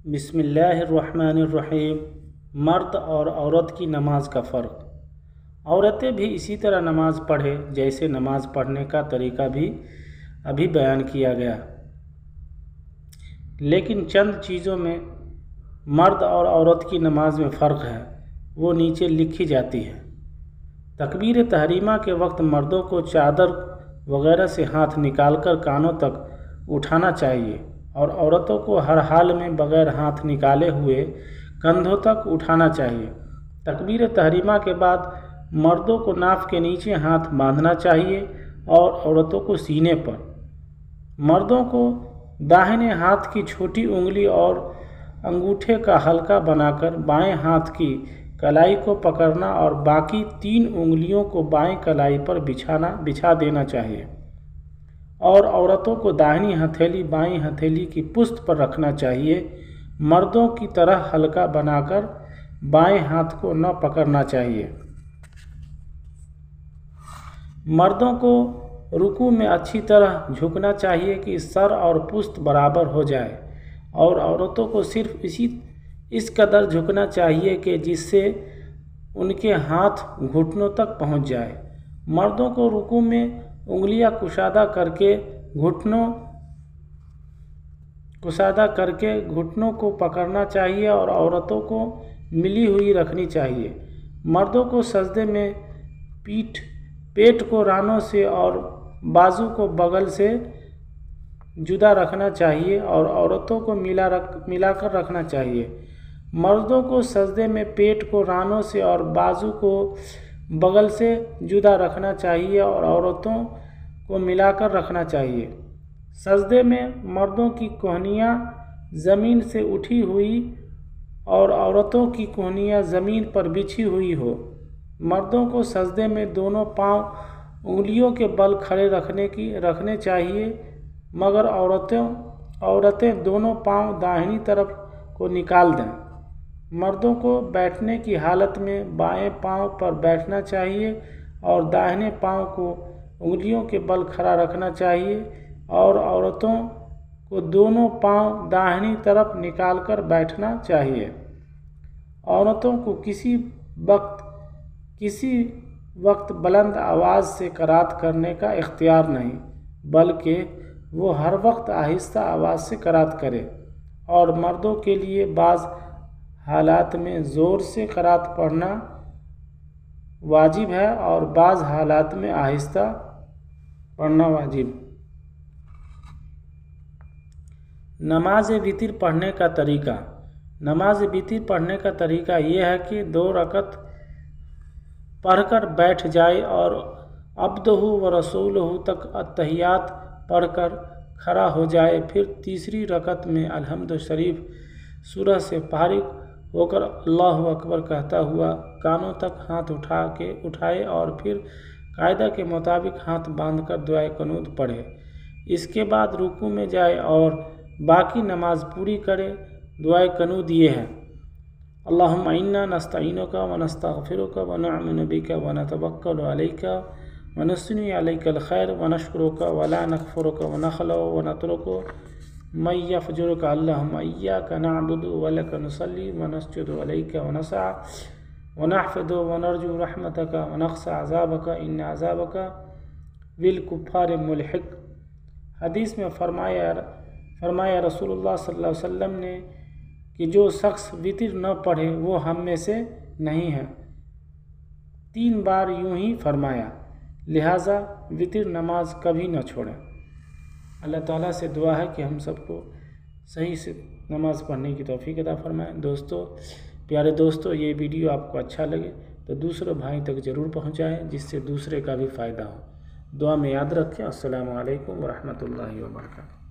بسم اللہ الرحمن الرحیم۔ مرد اور عورت کی نماز کا فرق۔ عورتیں بھی اسی طرح نماز پڑھے جیسے نماز پڑھنے کا طریقہ بھی ابھی بیان کیا گیا، لیکن چند چیزوں میں مرد اور عورت کی نماز میں فرق ہے، وہ نیچے لکھی جاتی ہے۔ تکبیر تحریمہ کے وقت مردوں کو چادر وغیرہ سے ہاتھ نکال کر کانوں تک اٹھانا چاہیے اور عورتوں کو ہر حال میں بغیر ہاتھ نکالے ہوئے کندھوں تک اٹھانا چاہیے۔ تکبیر تحریمہ کے بعد مردوں کو ناف کے نیچے ہاتھ باندھنا چاہیے اور عورتوں کو سینے پر۔ مردوں کو داہنے ہاتھ کی چھوٹی انگلی اور انگوٹھے کا حلقہ بنا کر بائیں ہاتھ کی کلائی کو پکڑنا اور باقی 3 انگلیوں کو بائیں کلائی پر بچھا دینا چاہیے، اور عورتوں کو داہنی ہتھیلی بائیں ہتھیلی کی پشت پر رکھنا چاہیے۔ مردوں کی طرح حلقہ بنا کر بائیں ہاتھ کو نہ پکڑنا چاہیے۔ مردوں کو رکوع میں اچھی طرح جھکنا چاہیے کہ سر اور پشت برابر ہو جائے، اور عورتوں کو صرف اس قدر جھکنا چاہیے کہ جس سے ان کے ہاتھ گھٹنوں تک پہنچ جائے۔ مردوں کو رکوع میں انگلیاں کشادہ کر کے گھٹنوں کو پکڑنا چاہیے اور عورتوں کو ملی ہوئی رکھنی چاہیے۔ مردوں کو سجدے میں پیٹھ کو رانوں سے اور بازو کو بغل سے جدا رکھنا چاہیے اور عورتوں کو ملا کر رکھنا چاہیے۔ مردوں کو سجدے میں پیٹ کو رانوں سے اور بازو کو بغل سے جدا رکھنا چاہیے اور عورتوں کو ملا کر رکھنا چاہیے۔ سجدے میں مردوں کی کہنیاں زمین سے اٹھی ہوئی اور عورتوں کی کہنیاں زمین پر بچھی ہوئی ہو۔ مردوں کو سجدے میں دونوں پاؤں انگلیوں کے بل کھڑے رکھنے چاہیے، مگر عورتیں دونوں پاؤں داہنی طرف کو نکال دیں۔ مردوں کو بیٹھنے کی حالت میں بائیں پاؤں پر بیٹھنا چاہیے اور داہنے پاؤں کو انگلیوں کے بل کھڑا رکھنا چاہیے، اور عورتوں کو دونوں پاؤں داہنی طرف نکال کر بیٹھنا چاہیے۔ عورتوں کو کسی وقت بلند آواز سے قرات کرنے کا اختیار نہیں، بلکہ وہ ہر وقت آہستہ آواز سے قرات کرے، اور مردوں کے لیے بعض حالات میں زور سے قرات پڑھنا واجب ہے اور بعض حالات میں آہستہ پڑھنا واجب۔ نماز وتر پڑھنے کا طریقہ۔ نماز وتر پڑھنے کا طریقہ یہ ہے کہ 2 رکعت پڑھ کر بیٹھ جائے اور عبدہ و رسولہ تک اتحیات پڑھ کر کھڑا ہو جائے، پھر تیسری رکعت میں الحمد شریف سورہ سے فارغ ہو کر اللہ اکبر کہتا ہوا کانوں تک ہاتھ اٹھائے اور پھر قاعدہ کے مطابق ہاتھ باندھ کر دعائے قنوت پڑھے۔ اس کے بعد رکوع میں جائے اور باقی نماز پوری کرے۔ دعائے قنوت یہ ہے: اللہم انا نستعینک ونستغفرک ونؤمن بک ونتوکل علیک ونثنی علیک الخیر ونشکرک ولا نکفرک ونخلع ونترک من یفجرک اللہم ایاک نعبد ولک نصلی ونسجد علیک ونسعی ونحفظ ونرجو رحمتک ونخشی عذابک ان عذابک بالکفار ملحق۔ حدیث میں فرمایا رسول اللہ صلی اللہ علیہ وسلم نے کہ جو شخص وتر نہ پڑھے وہ ہم میں سے نہیں ہے۔ 3 بار یوں ہی فرمایا، لہٰذا وتر نماز کبھی نہ چھوڑیں۔ اللہ تعالیٰ سے دعا ہے کہ ہم سب کو صحیح سے نماز پڑھنے کی توفیق عطا فرمائیں۔ پیارے دوستو، یہ ویڈیو آپ کو اچھا لگے تو دوسرے بھائی تک ضرور پہنچائیں، جس سے دوسرے کا بھی فائدہ ہو۔ دعا میں یاد رکھیں۔ السلام علیکم ورحمۃ اللہ وبرکاتہ۔